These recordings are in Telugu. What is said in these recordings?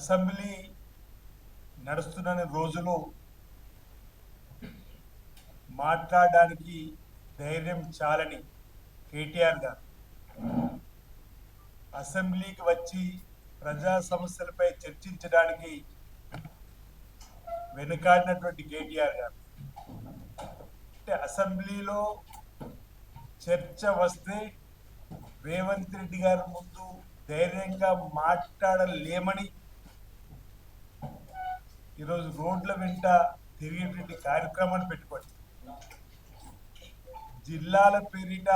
అసెంబ్లీ నడుస్తున్న రోజులు మాట్లాడడానికి ధైర్యం చాలని కేటీఆర్ గారు అసెంబ్లీకి వచ్చి ప్రజా సమస్యలపై చర్చించడానికి వెనుకాడినటువంటి కేటీఆర్ గారు అంటే అసెంబ్లీలో చర్చ వస్తే రేవంత్ రెడ్డి గారి ముందు ధైర్యంగా మాట్లాడలేమని ఈరోజు రోడ్ల వెంట తిరిగేటువంటి కార్యక్రమాన్ని పెట్టుకోండి. జిల్లాల పేరిట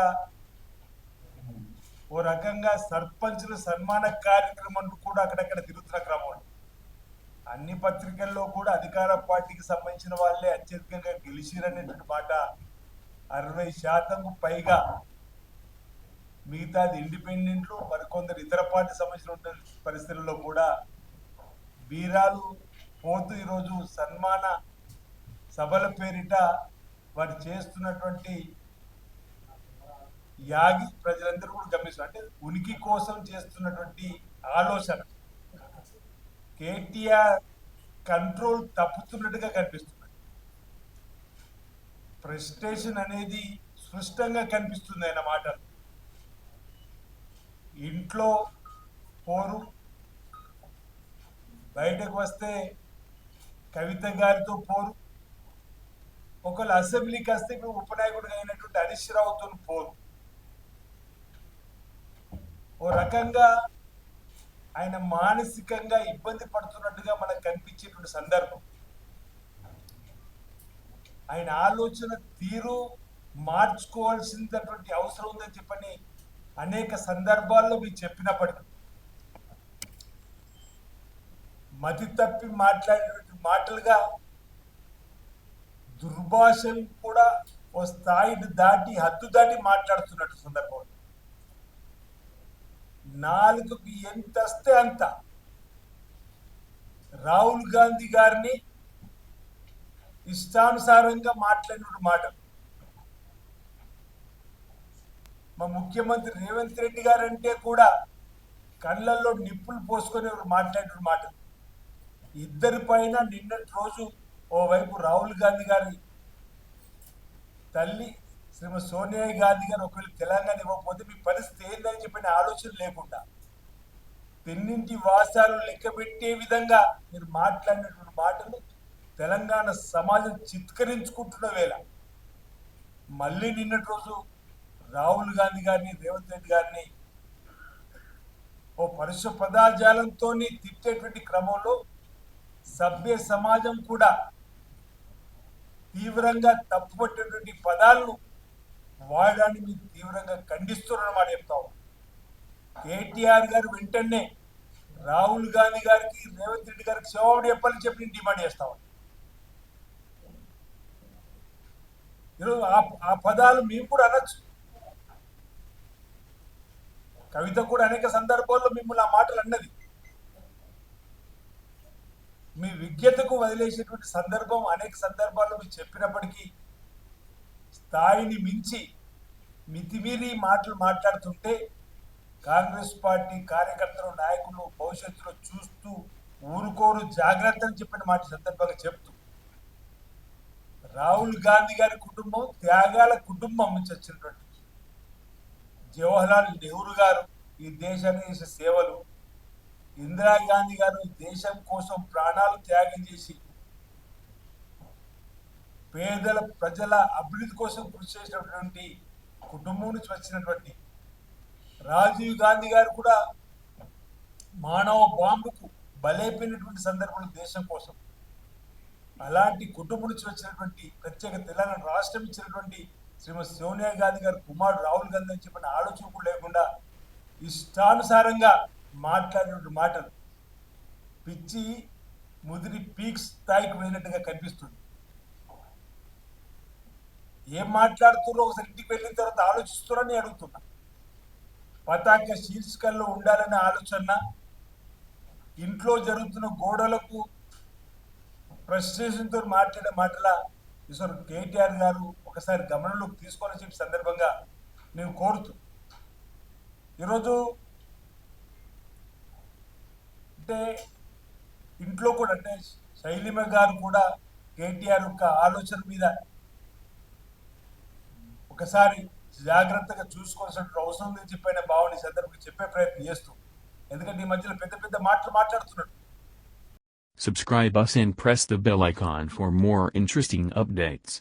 ఓ రకంగా సర్పంచుల సన్మాన కార్యక్రమం కూడా అక్కడక్కడ తిరుగుతున్న క్రమం. అన్ని పత్రికల్లో కూడా అధికార పార్టీకి సంబంధించిన వాళ్ళే అత్యధికంగా గెలిచిరనేటువంటి మాట 60% పైగా. మిగతాది ఇండిపెండెంట్లు, మరికొందరు ఇతర పార్టీ సంబంధించిన పరిస్థితుల్లో కూడా బీరాలు పోతూ ఈరోజు సన్మాన సభల పేరిట వారు చేస్తున్నటువంటి యాగి ప్రజలందరూ కూడా గమనిస్తున్నారు. అంటే ఉనికి కోసం చేస్తున్నటువంటి ఆలోచన కేటీఆర్ కంట్రోల్ తప్పుతున్నట్టుగా కనిపిస్తుంది. ప్రెస్టేషన్ అనేది స్పష్టంగా కనిపిస్తుంది ఆయన మాటలు. ఇంట్లో పోరు, బయటకు వస్తే కవిత గారితో పోరు, ఒకవేళ అసెంబ్లీకి వస్తే ఇప్పుడు ఉపనాయకుడిగా అయినటువంటి హరీష్ రావుతో పోరు. ఓ రకంగా ఆయన మానసికంగా ఇబ్బంది పడుతున్నట్టుగా మనకు కనిపించేటువంటి సందర్భం. ఆయన ఆలోచన తీరు మార్చుకోవాల్సినటువంటి అవసరం ఉందని చెప్పని అనేక సందర్భాల్లో మీరు చెప్పినప్పటికీ మతి తప్పి మాట్లాడేటువంటి మాటలుగా దుర్భాషలు కూడా ఓ స్థాయిని దాటి హద్దు దాటి మాట్లాడుతున్నట్టు సందర్భం. నాలుగుకి ఎంత వస్తే అంత రాహుల్ గాంధీ గారిని ఇష్టానుసారంగా మాట్లాడిన మాటలు. మా ముఖ్యమంత్రి రేవంత్ రెడ్డి గారు అంటే కూడా కళ్ళల్లో నిప్పులు పోసుకొని మాట్లాడిన మాటలు. ఇద్దరి పైన నిన్నటి రోజు ఓవైపు రాహుల్ గాంధీ గారి తల్లి శ్రీమతి సోనియా గాంధీ గారు ఒకవేళ తెలంగాణ ఇవ్వకపోతే మీ పరిస్థితి ఏందని చెప్పిన ఆలోచన లేకుండా పెన్నింటి వాసాలు లెక్క పెట్టే విధంగా మీరు మాట్లాడినటువంటి మాటలు తెలంగాణ సమాజం చిత్కరించుకుంటున్న వేళ మళ్ళీ నిన్నటి రోజు రాహుల్ గాంధీ గారిని రేవంత్ రెడ్డి గారిని ఓ పరుష పదాజాలంతో తిట్టేటువంటి క్రమంలో సభ్య సమాజం కూడా తీవ్రంగా తప్పుపట్టేటువంటి పదాలను వాడడాన్ని మీరు తీవ్రంగా ఖండిస్తున్నారన్నమాట చెప్తాం. కేటీఆర్ గారు వెంటనే రాహుల్ గాంధీ గారికి రేవంత్ రెడ్డి గారికి క్షమాపణ చెప్పాలని చెప్పి డిమాండ్ చేస్తాం. ఈరోజు ఆ పదాలు మేము కూడా అనొచ్చు. కవిత కూడా అనేక సందర్భాల్లో మిమ్మల్ని ఆ మాటలు అన్నది. మీ విజ్ఞతకు వదిలేసేటువంటి సందర్భం అనేక సందర్భాల్లో మీరు చెప్పినప్పటికీ స్థాయిని మించి మితిమీరి మాటలు మాట్లాడుతుంటే కాంగ్రెస్ పార్టీ కార్యకర్తలు, నాయకులు భవిష్యత్తులో చూస్తూ ఊరుకోరు, జాగ్రత్తలు చెప్పిన మాట సందర్భంగా చెప్తూ రాహుల్ గాంధీ గారి కుటుంబం త్యాగాల కుటుంబం నుంచి వచ్చినటువంటి జవహర్లాల్ నెహ్రూ గారు ఈ దేశానికి చేసే సేవలు, ఇందిరాగాంధీ గారు దేశం కోసం ప్రాణాలు త్యాగం చేసి పేదల ప్రజల అభివృద్ధి కోసం కృషి చేసినటువంటి కుటుంబం నుంచి వచ్చినటువంటి రాజీవ్ గాంధీ గారు కూడా మానవ బాంబుకు బలైపోయినటువంటి సందర్భంలో దేశం కోసం. అలాంటి కుటుంబం నుంచి వచ్చినటువంటి ప్రత్యేక తెలంగాణ రాష్ట్రం ఇచ్చినటువంటి శ్రీమతి సోనియా గాంధీ గారు కుమారుడు రాహుల్ గాంధీ అని చెప్పిన ఆలోచన కూడా లేకుండా ఇష్టానుసారంగా మాట్లాడిన మాటలు పిచ్చి ముదిరి పీక్ స్థాయికి వెళ్ళినట్టుగా కనిపిస్తుంది. ఏం మాట్లాడుతున్నారో ఒకసారి ఇంటికి వెళ్ళిన తర్వాత ఆలోచిస్తున్నారని అడుగుతున్నా. పతాక శీర్షికల్లో ఉండాలనే ఆలోచన, ఇంట్లో జరుగుతున్న గోడలకు ఫ్రస్ట్రేషన్తో మాట్లాడే మాటల ఈశ్వరు కేటీఆర్ గారు ఒకసారి గమనంలోకి తీసుకోవాలని చెప్పి సందర్భంగా నేను కోరుతూ ఈరోజు అంటే ఇంట్లో కూడా అంటే శైలిమ గారు కూడా కేటీఆర్ యొక్క ఆలోచన మీద ఒకసారి జాగ్రత్తగా చూసుకోవాల్సిన అవసరం ఉందని చెప్పిన భావన ఈ సందర్భంగా చెప్పే ప్రయత్నం చేస్తూ, ఎందుకంటే ఈ మధ్యలో పెద్ద పెద్ద మాటలు మాట్లాడుతున్నాడు. Subscribe us and press the bell icon for more interesting updates.